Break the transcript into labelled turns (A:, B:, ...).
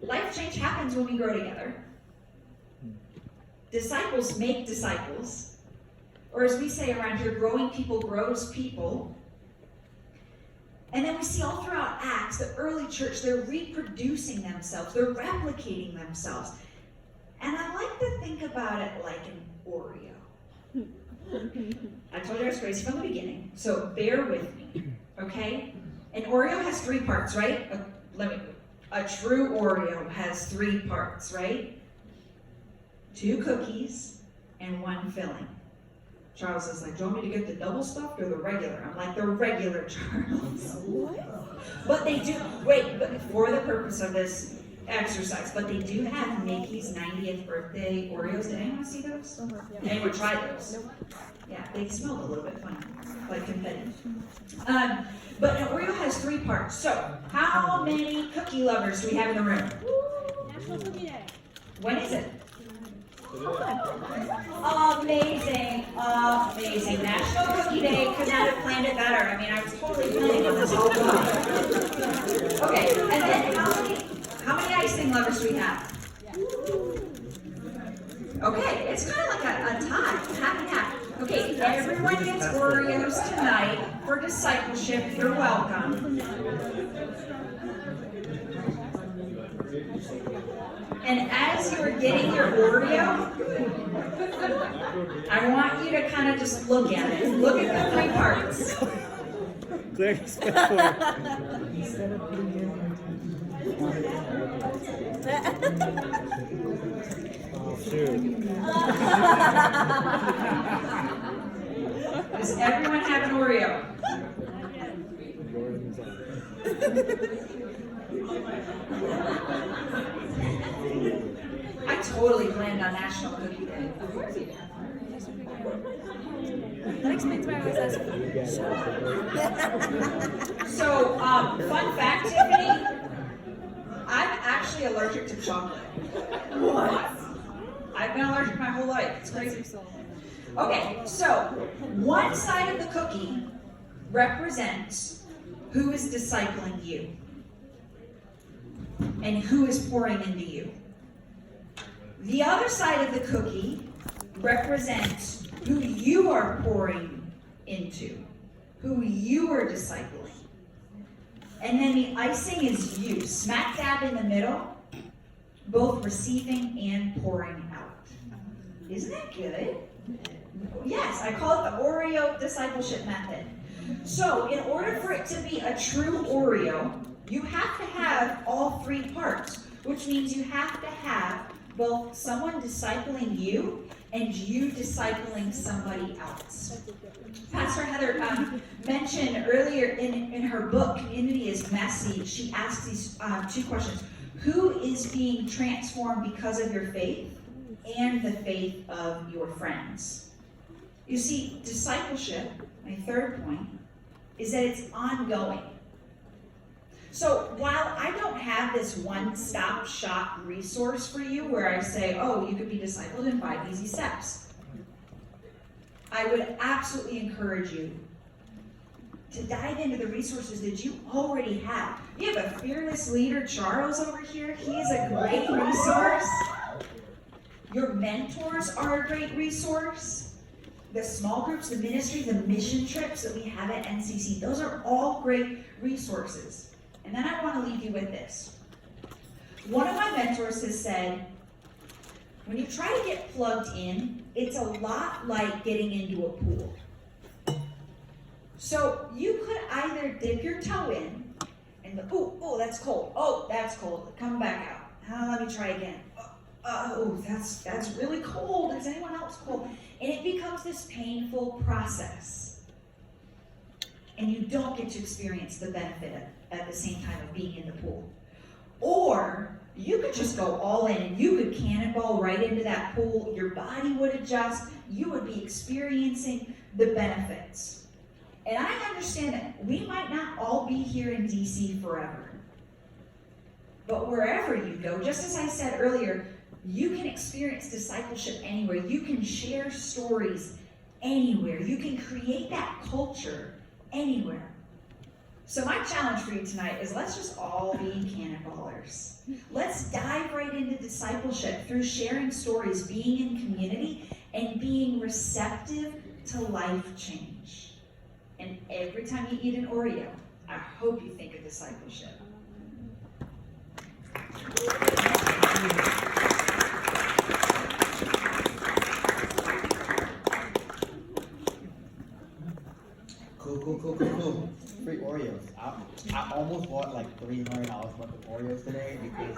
A: life change happens when we grow together. Disciples make disciples. Or as we say around here, growing people grows people. And then we see all throughout Acts, the early church, they're reproducing themselves. They're replicating themselves. And I like to think about it like an Oreo. I told you I was crazy from the beginning, so bear with me, okay? An Oreo has 3 parts, right? A true Oreo has 3 parts, right? 2 cookies and 1 filling. Charles is like, do you want me to get the double stuffed or the regular? I'm like, the regular, Charles. But they do, but for the purpose of this exercise, but they do have Mickey's 90th birthday Oreos. Did anyone see those? Did anyone try those? Yeah, they smelled a little bit funny, like confetti. But an Oreo has 3 parts. So, how many cookie lovers do we have in the room?
B: National Cookie Day.
A: When is it? Amazing, amazing. National Cookie Day. Could not have planned it better. I mean, I was totally planning on this all along. Okay, and then how many icing lovers do we have? Okay, it's kind of like a tie, half and half. Okay, everyone gets Oreos tonight for discipleship. You're welcome. And as you're getting your Oreo, I want you to kind of just look at it. Look at the 3 parts. Does everyone have an Oreo? I totally planned on National Cookie Day.
B: That explains why I was asking.
A: So, fun fact, Tiffany, I'm actually allergic to chocolate. What? I've been allergic my whole life. It's crazy. Okay, so one side of the cookie represents who is discipling you and who is pouring into you. The other side of the cookie represents who you are pouring into, who you are discipling. And then the icing is you, smack dab in the middle, both receiving and pouring out. Isn't that good? Yes, I call it the Oreo discipleship method. So in order for it to be a true Oreo, you have to have all 3 parts, which means you have to have both someone discipling you and you discipling somebody else. Pastor Heather mentioned earlier in her book, Community is Messy, she asked these 2 questions. Who is being transformed because of your faith and the faith of your friends? You see, discipleship, my 3rd point, is that it's ongoing. So while I don't have this one-stop shop resource for you where I say, oh, you could be discipled in 5 easy steps, I would absolutely encourage you to dive into the resources that you already have. You have a fearless leader, Charles, over here. He is a great resource. Your mentors are a great resource. The small groups, the ministry, the mission trips that we have at NCC, those are all great resources. And then I want to leave you with this. One of my mentors has said, when you try to get plugged in, it's a lot like getting into a pool. So you could either dip your toe in and go, oh, that's cold. Oh, that's cold. Come back out. Let me try again. Oh, that's really cold. Is anyone else cold? And it becomes this painful process. And you don't get to experience the benefit at the same time of being in the pool. Or you could just go all in and you could cannonball right into that pool. Your body would adjust. You would be experiencing the benefits. And I understand that we might not all be here in DC forever. But wherever you go, just as I said earlier, you can experience discipleship anywhere. You can share stories anywhere. You can create that culture anywhere. So my challenge for you tonight is let's just all be cannonballers. Let's dive right into discipleship through sharing stories, being in community, and being receptive to life change. And every time you eat an Oreo, I hope you think of discipleship.
C: Cool. Free Oreos. I almost bought like $300 worth of Oreos today because